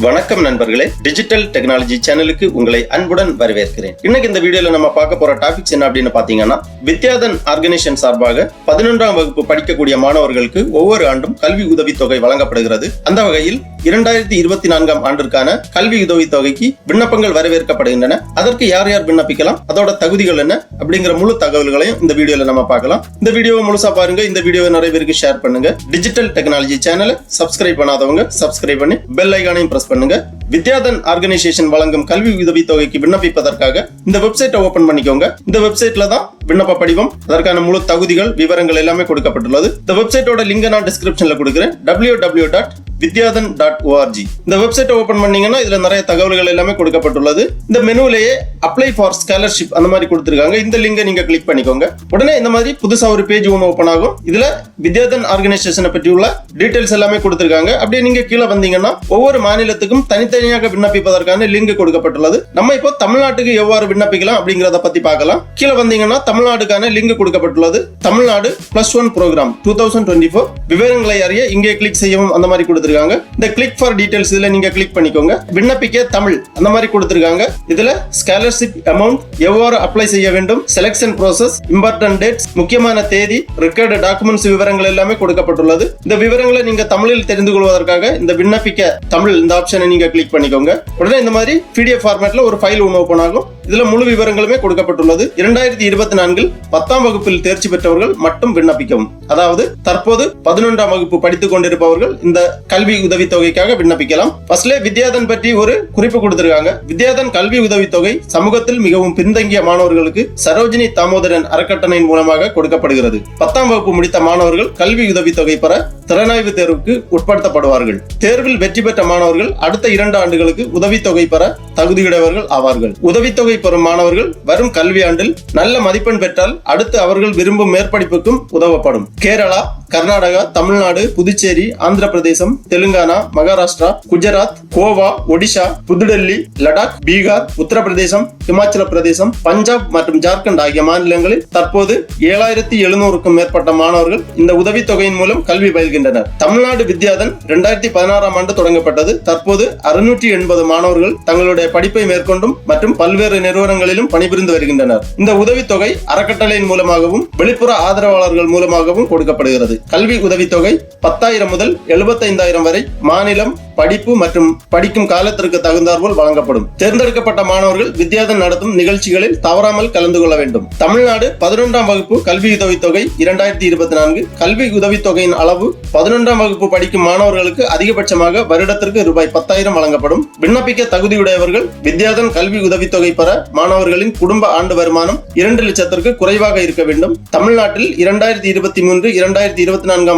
வணக்கம் நண்பர்களே, digital technology சேனலுக்கு உங்களை அன்புடன் வரவேற்கிறேன். இன்னைக்கு இந்த வீடியோல நம்ம பார்க்க போற டாபிக்ஸ் என்ன அப்படின்னு பாத்தீங்கன்னா, வித்யாதன் ஆர்கனைசேஷன் சார்பாக 11ஆம் வகுப்பு படிக்கக்கூடிய மாணவர்களுக்கு ஒவ்வொரு ஆண்டும் கல்வி உதவித்தொகை வழங்கப்படுகிறது. அந்த வகையில் 2024ஆம் ஆண்டிற்கான கல்வி உதவித்தொகைக்கு விண்ணப்பங்கள் வரவேற்கப்படுகின்றன. அதற்கு யார் யார் விண்ணப்பிக்கலாம், அதோட தகுதிகள் என்ன அப்படிங்கிற முழு தகவல்களையும் இந்த வீடியோல நம்ம பார்க்கலாம். இந்த வீடியோவை முழுசா பாருங்க. இந்த வீடியோவை நிறைய பேருக்கு ஷேர் பண்ணுங்க. டிஜிட்டல் டெக்னாலஜி சேனலை சப்ஸ்கிரைப் பண்ணாதவங்க சப்ஸ்கிரைப் பண்ணி பெல் ஐகானையும் பிரஸ் பண்ணுங்க. வித்யாதன் ஆர்கனைசேஷன் வழங்கும் கல்வி உதவித்தொகைக்கு விண்ணப்பிப்பதற்காக இந்த வெப்சைட்டை ஓபன் பண்ணிக்கோங்க. இந்த வெப்சைட்ல தான் விண்ணப்ப படிவம், அதற்கான முழு தகுதிகள், விவரங்கள் எல்லாமே கொடுக்கப்பட்டுள்ளது. இந்த வெப்சைட்டோட லிங்கை நான் டிஸ்கிரிப்ஷன்ல கொடுக்கிறேன். www.vidyadan.org. இந்த வெப்சைட்டை ஓபன் பண்ணீங்கன்னா இதுல நிறைய தகவல்கள் எல்லாமே கொடுக்கப்பட்டுள்ளது. இந்த மெனுவிலேயே அப்ளை ஃபார் ஸ்காலர்ஷிப் அந்த மாதிரி கொடுத்திருக்காங்க. இந்த லிங்கை நீங்க கிளிக் பண்ணிக்கோங்க. உடனே இந்த மாதிரி புதுசா ஒரு பேஜ் ஒன்று ஓபன் ஆகும். இதுல வித்யாதன் ஆர்கனைசேஷனை பற்றி உள்ள டீடைல்ஸ் எல்லாமே கொடுத்திருக்காங்க. அப்படியே நீங்க கீழே வந்தீங்கன்னா ஒவ்வொரு மாநிலத்துக்கும் தனித்தனியாக விண்ணப்பிப்பதற்கான லிங்க் கொடுக்கப்பட்டுள்ளது. நம்ம இப்போ தமிழ்நாட்டுக்கு எவ்வாறு விண்ணப்பிக்கலாம் அப்படிங்கறத பத்தி பார்க்கலாம். கீழே வந்தீங்கன்னா தமிழ்நாடுக்கான லிங்க் கொடுக்கப்பட்டுள்ளது. தமிழ்நாடு +1 ப்ரோக்ராம் 2024 விவரங்களை அறிய இங்கே கிளிக் செய்யவும் அந்த மாதிரி கொடுத்திருக்காங்க. இந்த கிளிக் ஃபார் டீடைல்ஸ் இதுல நீங்க கிளிக் பண்ணிக்கோங்க. விண்ணப்பிக்க தமிழ் அந்த மாதிரி கொடுத்திருக்காங்க. இதுல ஸ்காலர்ஷிப் அமௌண்ட், எவ்வாறு அப்ளை செய்ய வேண்டும், செலக்ஷன் ப்ரோசஸ், இம்பார்ட்டன்ட் டேட்ஸ், முக்கியமான தேதி, ரெக்கார்டு டாக்குமெண்ட்ஸ் விவரங்கள் எல்லாமே கொடுக்கப்பட்டுள்ளது. இந்த விவரங்களை நீங்க தமிழில் தெரிந்து கொள்வதற்காக இந்த விண்ணப்பிக்க தமிழ் இந்த ஆப்ஷனை நீங்க கிளிக் பண்ணிக்கோங்க. உடனே இந்த மாதிரி PDF ஃபார்மேட்ல ஒரு ஃபைல் ஒன்று ஓபன் ஆகும். இதுல முழு விவரங்களுமே கொடுக்கப்பட்டுள்ளது. 2024 10ஆம் வகுப்பில் தேர்ச்சி பெற்றவர்கள் மட்டும் விண்ணப்பிக்கவும். அதாவது தற்போது 11ஆம் வகுப்பு படித்துக் கொண்டிருப்பவர்கள் இந்த கல்வி உதவித்தொகைக்காக விண்ணப்பிக்கலாம். ஃபர்ஸ்ட்ல வித்யாதன் பற்றி ஒரு குறிப்பு கொடுத்திருக்காங்க. வித்யாதன் கல்வி உதவித்தொகை சமூகத்தில் மிகவும் பின்தங்கிய மாணவர்களுக்கு சரோஜினி தாமோதரன் அறக்கட்டளையின் மூலமாக கொடுக்கப்படுகிறது. 10ஆம் வகுப்பு முடித்த மாணவர்கள் கல்வி உதவித்தொகை பெற திறனாய்வு தேர்வுக்கு உட்படுத்தப்படுவார்கள். தேர்வில் வெற்றி பெற்ற மாணவர்கள் அடுத்த 2 ஆண்டுகளுக்கு உதவித்தொகை பெற தகுதியுடையவர்கள் ஆவார்கள். உதவித்தொகை பெறும் மாணவர்கள் வரும் கல்வியாண்டில் நல்ல மதிப்பெண் பெற்றால் அடுத்து அவர்கள் விரும்பும் மேற்படிப்புக்கும் உதவப்படும். கேரளா, கர்நாடகா, தமிழ்நாடு, புதுச்சேரி, ஆந்திர பிரதேசம், தெலுங்கானா, மகாராஷ்டிரா, குஜராத், கோவா, ஒடிஷா, புதுடெல்லி, லடாக், பீகார், உத்தரப்பிரதேசம், இமாச்சல பிரதேசம், பஞ்சாப் மற்றும் ஜார்க்கண்ட் ஆகிய மாநிலங்களில் தற்போது 7700க்கும் மேற்பட்ட மாணவர்கள் இந்த உதவித்தொகையின் மூலம் கல்வி பயில்கின்றனர். தமிழ்நாடு வித்யாதன் 2016ஆம் ஆண்டு தொடங்கப்பட்டது. தற்போது 680 மாணவர்கள் தங்களுடைய படிப்பை மேற்கொண்டும் மற்றும் பல்வேறு நிறுவனங்களிலும் பணிபுரிந்து வருகின்றனர். இந்த உதவித்தொகை அறக்கட்டளையின் மூலமாகவும் வெளிப்புற ஆதரவாளர்கள் மூலமாகவும் கொடுக்கப்படுகிறது. கல்வி உதவித்தொகை 10,000 முதல் 75,000 வரை மாநிலம், படிப்பு மற்றும் படிக்கும் காலத்திற்கு தகுந்தாற்போல் வழங்கப்படும். தேர்ந்தெடுக்கப்பட்ட மாணவர்கள் வித்யாதன் நடத்தும் நிகழ்ச்சிகளில் தவறாமல் கலந்து கொள்ள வேண்டும். தமிழ்நாடு 11ஆம் வகுப்பு கல்வி உதவித்தொகை 2024 கல்வி உதவித்தொகையின் அளவு 11ஆம் வகுப்பு படிக்கும் மாணவர்களுக்கு அதிகபட்சமாக வருடத்திற்கு ₹10,000 வழங்கப்படும். விண்ணப்பிக்க தகுதியுடையவர்கள் வித்யாதன் கல்வி உதவித்தொகை பெற மாணவர்களின் குடும்ப ஆண்டு வருமானம் 2 லட்சத்திற்கு குறைவாக இருக்க வேண்டும். தமிழ்நாட்டில் 2023-2024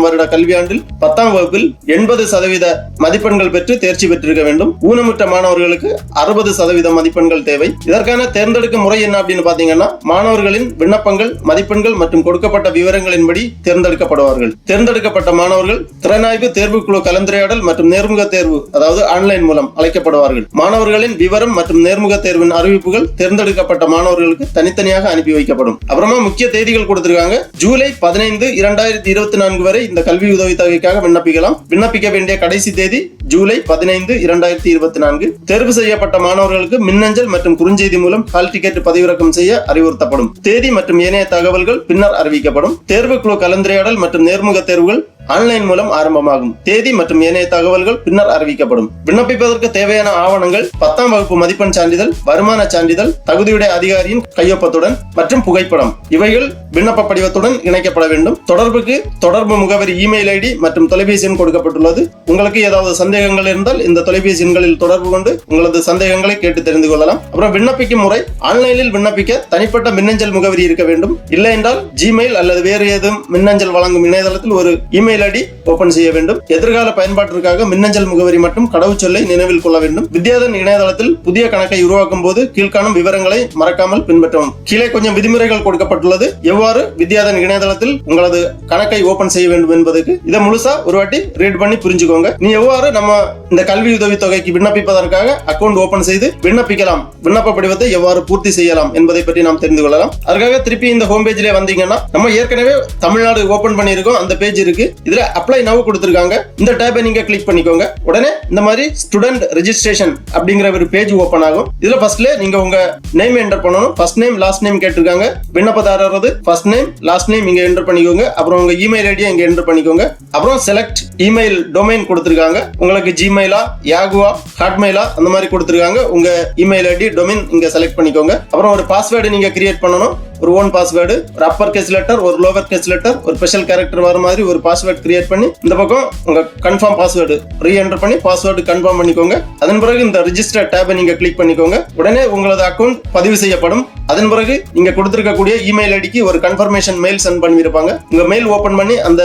வருட கல்வியாண்டில் 10ஆம் வகுப்பில் 80% மதிப்பெண்கள் பெற்று தேர்ச்சி பெற்றிருக்க வேண்டும். ஊனமுற்ற மாணவர்களுக்கு 60% மதிப்பெண்கள் தேவை. இதற்கான தேர்ந்தெடுக்கும் முறை என்ன அப்படின்னு பாத்தீங்கன்னா, மாணவர்களின் விண்ணப்பங்கள், மதிப்பெண்கள் மற்றும் கொடுக்கப்பட்ட விவரங்களின்படி தேர்ந்தெடுக்கப்படுவார்கள். தேர்ந்தெடுக்கப்பட்ட மாணவர்கள் திறனாய்வு தேர்வுக்குழு கலந்துரையாடல் மற்றும் நேர்முக தேர்வு, அதாவது ஆன்லைன் மூலம் அழைக்கப்படுவார்கள். மாணவர்களின் விவரம் மற்றும் நேர்முக தேர்வின் அறிவிப்புகள் தேர்ந்தெடுக்கப்பட்ட மாணவர்களுக்கு தனித்தனியாக அனுப்பி வைக்கப்படும். அப்புறமா முக்கிய தேதிகள் கொடுத்திருக்காங்க. ஜூலை 15, 2024 வரை இந்த கல்வி உதவித்தொகைக்காக விண்ணப்பிக்கலாம். விண்ணப்பிக்க வேண்டிய கடைசி தேதி ஜூலை 15, 2024. தேர்வு செய்யப்பட்ட மாணவர்களுக்கு மின்னஞ்சல் மற்றும் குறுஞ்செய்தி மூலம் ஹால் டிக்கெட் பதிவிறக்கம் செய்ய அறிவுறுத்தப்படும். தேதி மற்றும் ஏனைய தகவல்கள் பின்னர் அறிவிக்கப்படும். தேர்வுக்குழு கலந்துரையாடல் மற்றும் நேர்முக தேர்வுகள் ஆன்லைன் மூலம் ஆரம்பமாகும். தேதி மற்றும் ஏனைய தகவல்கள் பின்னர் அறிவிக்கப்படும். விண்ணப்பிப்பதற்கு தேவையான ஆவணங்கள் 10ஆம் வகுப்பு மதிப்பெண் சான்றிதழ், வருமான சான்றிதழ், தகுதியுடைய அதிகாரியின் கையொப்பத்துடன் மற்றும் புகைப்படம், இவைகள் விண்ணப்ப படிவத்துடன் இணைக்கப்பட வேண்டும். தொடர்புக்கு தொடர்பு முகவரி, இமெயில் ஐடி மற்றும் தொலைபேசி எண் கொடுக்கப்பட்டுள்ளது. உங்களுக்கு ஏதாவது சந்தேகங்கள் இருந்தால் இந்த தொலைபேசி எண்களில் தொடர்பு கொண்டு உங்களது சந்தேகங்களை கேட்டு தெரிந்து கொள்ளலாம். அப்புறம் விண்ணப்பிக்கும் முறை, ஆன்லைனில் விண்ணப்பிக்க தனிப்பட்ட மின்னஞ்சல் முகவரி இருக்க வேண்டும். இல்லை என்றால் ஜிமெயில் அல்லது வேறு ஏதும் மின்னஞ்சல் வழங்கும் இணையதளத்தில் ஒரு இமெயில் ஐடி ஓபன் செய்ய வேண்டும். எதிர்கால பயன்பாட்டிற்காக மின்னஞ்சல் முகவரி மற்றும் கடவுச்சொல்லை நினைவில் கொள்ள வேண்டும். வித்யாதன் இணையதளத்தில் புதிய கணக்கை உருவாக்கும் போது கீழ்காணும் விவரங்களை மறக்காமல் பின்பற்றவும். கீழே கொஞ்சம் விதிமுறைகள் கொடுக்கப்பட்டுள்ளது. எவ்வாறு வித்யாதன் இணையதளத்தில் உங்களது கணக்கை ஓபன் செய்ய வேண்டும் என்பதற்கு இதை முழுசா ஒரு வாட்டி ரீட் பண்ணி புரிஞ்சுக்கோங்க. நீ எவ்வாறு நம்ம இந்த கல்வி உதவித்தொகைக்கு விண்ணப்பிப்பதற்காக அக்கௌண்ட் ஓபன் செய்து விண்ணப்பிக்கலாம், விண்ணப்ப படிவத்தை எவ்வாறு பூர்த்தி செய்யலாம் என்பதை பற்றி நாம் தெரிந்து கொள்ளலாம். அதற்காக திருப்பி இந்த ஹோம் பேஜ்ல வந்தீங்கன்னா நம்ம ஏற்கனவே தமிழ்நாடு ஓபன் பண்ணியிருக்கோம், அந்த பேஜ் இருக்கு. இதுல அப்ளை நவ் கொடுத்திருக்காங்க. இந்த டேபை நீங்க கிளிக் பண்ணிக்கோங்க. உடனே இந்த மாதிரி ஸ்டூடெண்ட் ரெஜிஸ்ட்ரேஷன் அப்படிங்கிற ஒரு பேஜ் ஓபன் ஆகும். இதுல ஃபர்ஸ்ட்ல நீங்க உங்க நேம் என்டர் பண்ணணும். ஃபர்ஸ்ட் நேம் லாஸ்ட் நேம் கேட்டிருக்காங்க. விண்ணப்பதாரரது ஃபர்ஸ்ட் நேம் லாஸ்ட் நேம் இங்க என்டர் பண்ணிக்கோங்க. அப்புறம் உங்க இமெயில் ஐடியை இங்க என்டர் பண்ணிக்கோங்க. அப்புறம் செலக்ட் இமெயில் டொமைன் கொடுத்திருக்காங்க. உங்களுக்கு ஜிமெயிலா, யாகுவா, ஹாட்மெயிலா அந்த மாதிரி கொடுத்திருக்காங்க. உங்க இமெயில் ஐடி டொமைன் இங்க செலக்ட் பண்ணிக்கோங்க. அப்புறம் ஒரு பாஸ்வேர்டு நீங்க கிரியேட் பண்ணணும். ஒரு ஓன் பாஸ்வேர்டு, ஒரு அப்பர் கேஸ் லெட்டர், ஒரு லோவர் கேஸ் லெட்டர், ஒரு ஸ்பெஷல் கேரக்டர் வர மாதிரி ஒரு பாஸ்வேர்டு கிரியேட் பண்ணி இந்த பக்கம் உங்க கன்ஃபார்ம் பாஸ்வேர்டு ரீஎன்டர் பண்ணி பாஸ்வேர்டு கன்ஃபார்ம் பண்ணிக்கோங்க. அதன் பிறகு இந்த ரெஜிஸ்டர் டேபை நீங்க கிளிக் பண்ணிக்கோங்க. உடனே உங்களது அக்கௌண்ட் பதிவு செய்யப்படும். அதன் பிறகு நீங்க கொடுத்திருக்கக்கூடிய இமெயில் ஐடிக்கு ஒரு கன்ஃபர்மேஷன் மெயில் சென்ட் பண்ணிருப்பாங்க. உங்க மெயில் ஓபன் பண்ணி அந்த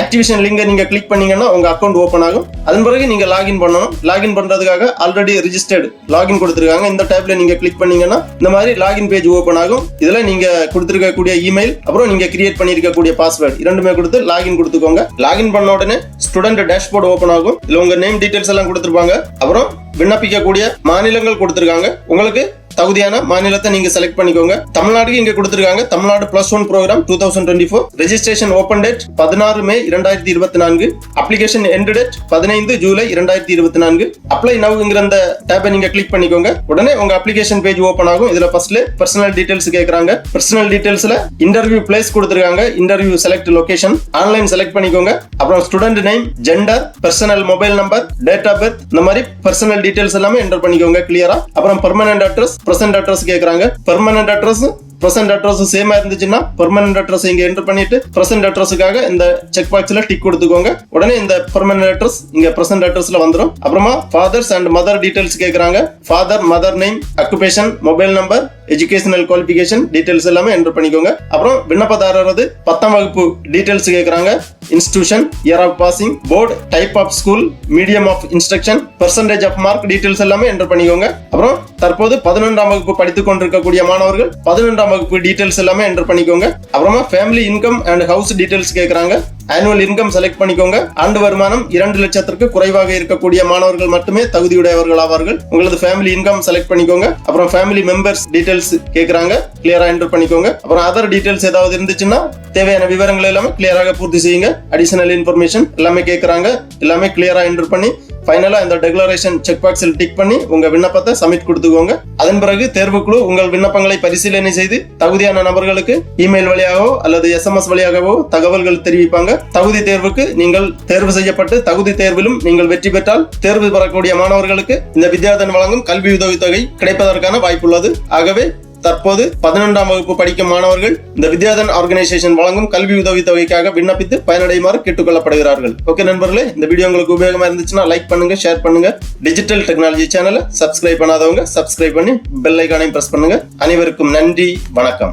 ஆக்டிவேஷன் லிங்கை நீங்க கிளிக் பண்ணீங்கன்னா உங்க அக்கௌண்ட் ஓபன் ஆகும். அதன் பிறகு நீங்க லாகின் பண்ணணும். லாகின் பண்றதுக்காக ஆல்ரெடி ரெஜிஸ்டர்டு லாகின் கொடுத்திருக்காங்க. இந்த டேப்ல நீங்க கிளிக் பண்ணீங்கன்னா இந்த மாதிரி லாகின் பேஜ் ஓபன் ஆகும். இதுல நீங்க கொடுத்திருக்கக்கூடிய இமெயில் அப்புறம் நீங்க கிரியேட் பண்ணிருக்கக்கூடிய பாஸ்வேர்டு இரண்டுமே கொடுத்து லாகின் கொடுத்துக்கோங்க. லாகின் பண்ண உடனே ஸ்டூடெண்ட் டேஷ்போர்டு ஓபன் ஆகும். இதுல உங்க நேம் டீடைல்ஸ் எல்லாம் கொடுத்திருப்பாங்க. அப்புறம் விண்ணப்பிக்கக்கூடிய மாநிலங்கள் கொடுத்திருக்காங்க. உங்களுக்கு தகுதியான மாநிலத்தை நீங்க செலக்ட் பண்ணிக்கோங்க. தமிழ்நாடுக்கு இங்க கொடுத்திருக்காங்க. Tamil Nadu +1 programme 2024. Registration open date 16 May 2024. Application end date 15 July 2024. Apply நவ்ங்கிற அந்த டேபை நீங்க கிளிக் பண்ணிக்கோங்க. உடனே உங்க அப்ளிகேஷன் பேஜ் ஓபன் ஆகும். இதுல ஃபர்ஸ்ட்ல பர்சனல் டீடைல்ஸ் கேக்குறாங்க. பர்சனல் டீடைல்ஸ்ல இன்டர்வியூ பிளேஸ் கொடுத்திருக்காங்க. Interview select location online select பண்ணிக்கோங்க. அப்புறம் student name, gender, personal mobile number, date of birth இந்த மாதிரி பர்சனல் டீடைல்ஸ் எல்லாமே என்டர் பண்ணிக்கோங்க கிளியரா. அப்புறம் பெர்மனன்ட் அட்ரஸ், பிரசன்ட் அட்ரஸ் கேக்குறாங்க. பெர்மனன்ட் அட்ரஸ் பிரசன்ட் அட்ரஸ் சேமா இருந்துச்சுன்னா பெர்மனன்ட் அட்ரஸ் இங்க என்டர் பண்ணிட்டு பிரசன்ட் அட்ரஸுக்காக இந்த செக் பாக்ஸ்ல டிக் கொடுத்துக்கோங்க. உடனே இந்த பெர்மனன்ட் அட்ரஸ் இங்க பிரசன்ட் அட்ரஸ்ல வந்துரும். அப்புறமா ஃபாதர்ஸ் அண்ட் மதர் டீடைல்ஸ் கேக்குறாங்க. Father, mother name, occupation, mobile number, educational qualification details எல்லாமே என்டர் பண்ணிக்கோங்க. அப்புறம் விண்ணப்பதாரரது 10ஆம் வகுப்பு டீடைல்ஸ் கேக்குறாங்க. Institution, year of passing, board, type of school, medium of instruction, percentage of mark details எல்லாமே என்டர் பண்ணிக்கோங்க. அப்புறம் தற்போது 11ஆம் வகுப்பு படித்துக் கொண்டிருக்கக்கூடிய மாணவர்கள் 11ஆம் வகுப்பு டீடைல்ஸ் எல்லாமே என்டர் பண்ணிக்கோங்க. அப்புறமா family income and house details கேக்குறாங்க. ஆனுவல் இன்கம் செலக்ட் பண்ணிக்கோங்க. ஆண்டு வருமானம் 2 லட்சத்திற்கு குறைவாக இருக்கக்கூடிய மாணவர்கள் மட்டுமே தகுதியுடையவர்கள் ஆவார்கள். உங்களது ஃபேமிலி இன்கம் செலக்ட் பண்ணிக்கோங்க. அப்புறம் ஃபேமிலி மெம்பர்ஸ் டீடைல்ஸ் கேக்குறாங்க. கிளியரா என்டர் பண்ணிக்கோங்க. அப்புறம் அதர் டீடைல்ஸ் ஏதாவது இருந்துச்சுன்னா தேவையான விவரங்கள் எல்லாமே கிளியராக பூர்த்தி செய்யுங்க. அடிஷனல் இன்ஃபர்மேஷன் எல்லாமே கேக்குறாங்க. எல்லாமே கிளியரா என்டர் பண்ணி ஃபைனலா இந்த டெக்ளரேஷன் செக் பாக்ஸில் டிக் பண்ணி உங்க விண்ணப்பத்தை சப்மிட் கொடுத்துக்கோங்க. அதன் பிறகு தேர்வுக்குழு உங்கள் விண்ணப்பங்களை பரிசீலனை செய்து தகுதியான நபர்களுக்கு இமெயில் வழியாகவோ அல்லது SMS வழியாகவோ தகவல்கள் தெரிவிப்பாங்க. தகுதி தேர்வுக்கு நீங்கள் தேர்வு செய்யப்பட்டு தகுதி தேர்விலும் நீங்கள் வெற்றி பெற்றால் தேர்வு பெறக்கூடிய மாணவர்களுக்கு இந்த வித்யாதன் வழங்கும் கல்வி உதவித்தொகை கிடைப்பதற்கான வாய்ப்புள்ளது. ஆகவே தற்போது 11ஆம் வகுப்பு படிக்கும் மாணவர்கள் இந்த வித்யாதன் ஆர்கனைசேஷன் வழங்கும் கல்வி உதவித்தொகைக்காக விண்ணப்பித்து பயனடையுமாறு கேட்டுக்கொள்ளப்படுகிறார்கள். ஓகே நண்பர்களே, இந்த வீடியோ உங்களுக்கு உபயோகமா இருந்துச்சுன்னா லைக் பண்ணுங்க, ஷேர் பண்ணுங்க. டிஜிட்டல் டெக்னாலஜி சேனலை சப்ஸ்கிரைப் பண்ணாதவங்க சப்ஸ்கிரைப் பண்ணி பெல் ஐகானையும் பிரஸ் பண்ணுங்க. அனைவருக்கும் நன்றி, வணக்கம்.